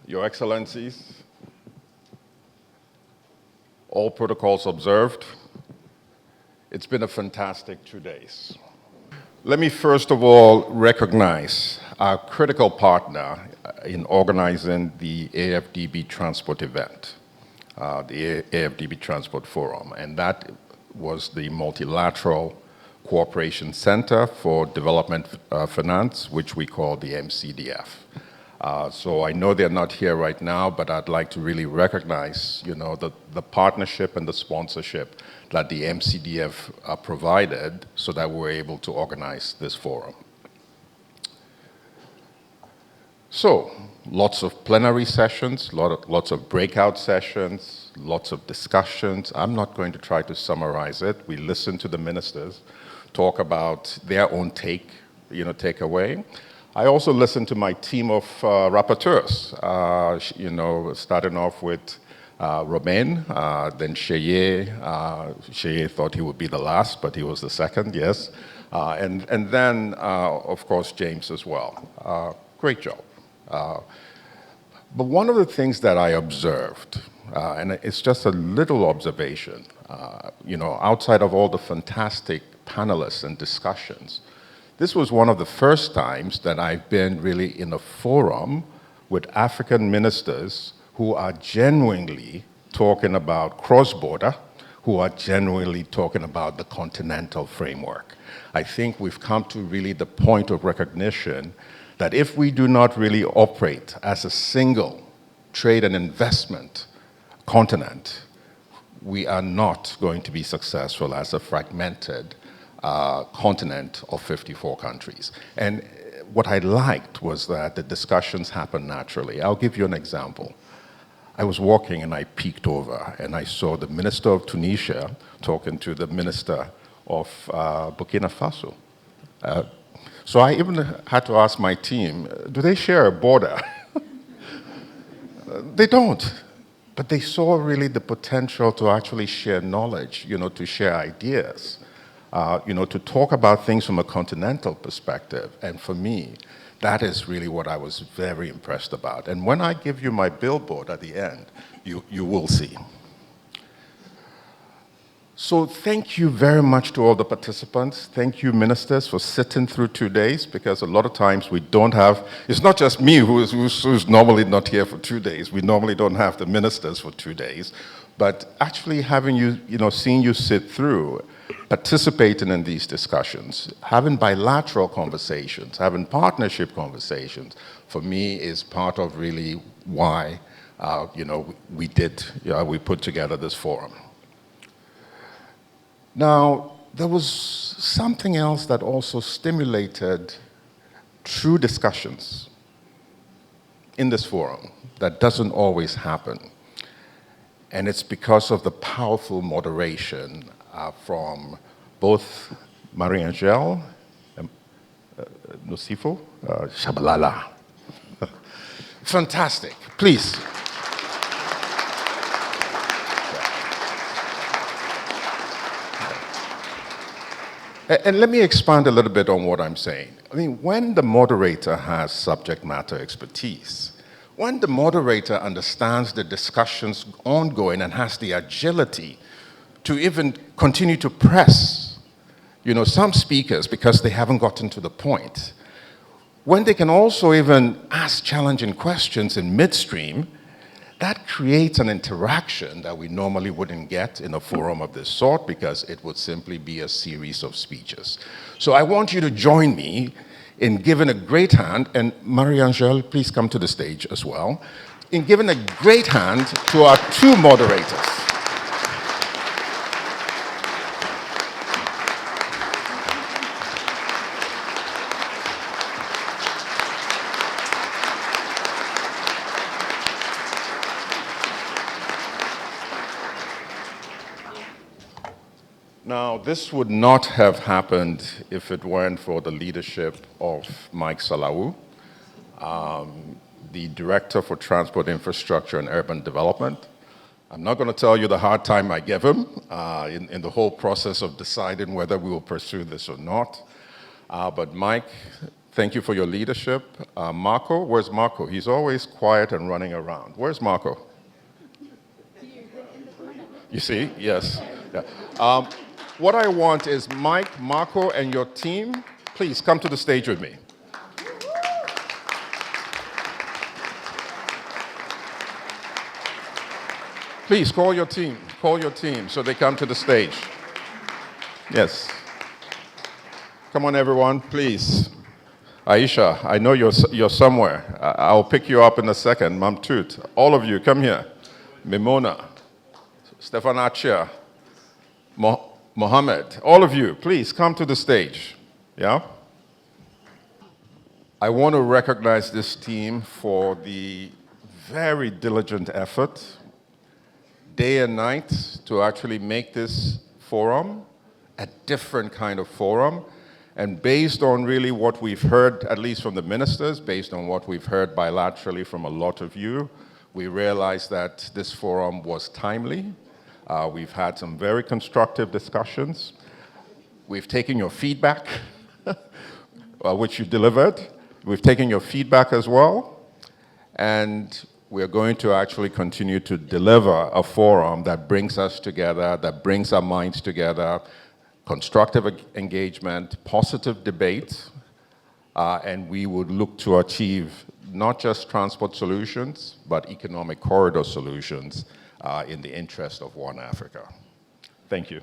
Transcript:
Your Excellencies, all protocols observed, it's been a fantastic 2 days. Let me first of all recognize our critical partner in organizing the AfDB Transport event, the AfDB Transport Forum, and that was the Multilateral Cooperation Center for Development Finance, which we call the MCDF. So I know they're not here right now, but I'd like to really recognize, the partnership and the sponsorship that the MCDF provided so that we're able to organize this forum. So, lots of plenary sessions, lots of breakout sessions, lots of discussions. I'm not going to try to summarize it. We listened to the ministers talk about their own takeaway. I also listened to my team of rapporteurs, starting off with Romain, then Cheye. Cheye thought he would be the last, but he was the second, yes. And then, of course, James as well. Great job. But one of the things that I observed, and it's just a little observation, outside of all the fantastic panelists and discussions, this was one of the first times that I've been really in a forum with African ministers who are genuinely talking about cross-border, who are genuinely talking about the continental framework. I think we've come to really the point of recognition that if we do not really operate as a single trade and investment continent, we are not going to be successful as a fragmented continent of 54 countries. And what I liked was that the discussions happened naturally. I'll give you an example. I was walking and I peeked over and I saw the Minister of Tunisia talking to the Minister of Burkina Faso. So I even had to ask my team, do they share a border? They don't. But they saw really the potential to actually share knowledge, to share ideas. To talk about things from a continental perspective. And for me, that is really what I was very impressed about. And when I give you my billboard at the end, you will see. So thank you very much to all the participants. Thank you, ministers, for sitting through 2 days, because a lot of times we don't have, it's not just me who's normally not here for 2 days. We normally don't have the ministers for 2 days. But actually having you, seeing you sit through, participating in these discussions, having bilateral conversations, having partnership conversations, for me is part of really why, we put together this forum. Now, there was something else that also stimulated true discussions in this forum that doesn't always happen. And it's because of the powerful moderation from both Marie-Angèle Nosifo, Shabalala. Fantastic. Please. And let me expand a little bit on what I'm saying. I mean, when the moderator has subject matter expertise, when the moderator understands the discussions ongoing and has the agility to even continue to press, some speakers because they haven't gotten to the point, when they can also even ask challenging questions in midstream, that creates an interaction that we normally wouldn't get in a forum of this sort, because it would simply be a series of speeches. So I want you to join me in giving a great hand, and Marie-Angèle, please come to the stage as well, in giving a great hand to our two moderators. Now, this would not have happened if it weren't for the leadership of Mike Salawu, the Director for Transport Infrastructure and Urban Development. I'm not going to tell you the hard time I gave him in the whole process of deciding whether we will pursue this or not. But Mike, Thank you for your leadership. Marco, where's Marco? He's always quiet and running around. Where's Marco? You see? Yes. Yeah. What I want is Mike, Marco, and your team, please come to the stage with me. Please call your team so they come to the stage. Yes. Come on, everyone, please. Aisha, I know you're somewhere. I'll pick you up in a second. Mamtut, all of you, come here. Mimona, Stefan Achia, Mohammed, all of you, please come to the stage. Yeah? I want to recognize this team for the very diligent effort, day and night, to actually make this forum a different kind of forum. And based on really what we've heard, at least from the ministers, based on what we've heard bilaterally from a lot of you, we realized that this forum was timely. We've had some very constructive discussions. We've taken your feedback, which you delivered. We've taken your feedback as well. And we're going to actually continue to deliver a forum that brings us together, that brings our minds together, constructive engagement, positive debate, and we would look to achieve not just transport solutions, but economic corridor solutions in the interest of one Africa. Thank you.